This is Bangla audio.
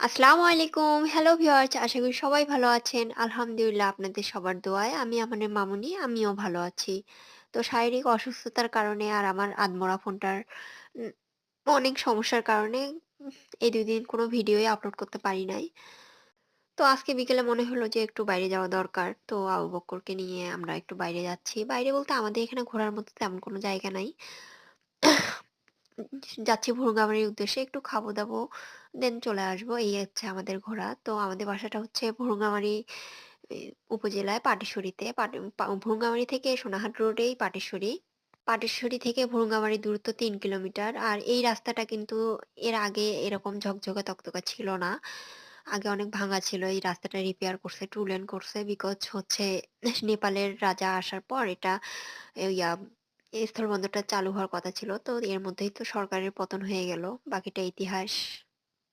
আসসালামু আলাইকুম। হ্যালো ভিউয়ার্স, আশা করি সবাই ভালো আছেন। আলহামদুলিল্লাহ আপনাদের সবার দোয়ায় আমি আমাদের মামুনি আমিও ভালো আছি। তো শারীরিক অসুস্থতার কারণে আর আমার আদমরা ফোনটার উম অনেক সমস্যার কারণে উম এই ২ দিন কোনো ভিডিওই আপলোড করতে পারি নাই। তো আজকে বিকেলে মনে হলো যে একটু বাইরে যাওয়া দরকার। তো আবু বক্করকে নিয়ে আমরা একটু বাইরে যাচ্ছি। বাইরে বলতে আমাদের এখানে ঘোরার মতো তেমন কোনো জায়গা নাই। যাচ্ছি ভুরুঙ্গামারীর উদ্দেশ্যে একটু খাবো-দাবো দেন চলে আসবো। এই হচ্ছে আমাদের ঘোরা। তো আমাদের বাসাটা হচ্ছে ভুরুঙ্গামারী ই উপজেলায় পাটেশ্বরীতে। ভুরুঙ্গামারী থেকে সোনাহাট রোডেই পাটেশ্বরী। পাটেশ্বরী থেকে ভুরুঙ্গামারী দূরত্ব ৩ কিলোমিটার। আর এই রাস্তাটা কিন্তু এর আগে এরকম ঝকঝকে তকতকে ছিল না। আগে অনেক ভাঙা ছিল। এই রাস্তাটা রিপেয়ার করছে, টু লেন করছে। বিকজ হচ্ছে নেপালের রাজা আসার পর এটা এ ইয়া স্থলবন্দরটা চালু হওয়ার কথা ছিল। তো এর মধ্যেই তো সরকারের পতন হয়ে গেল। বাকিটা ইতিহাস।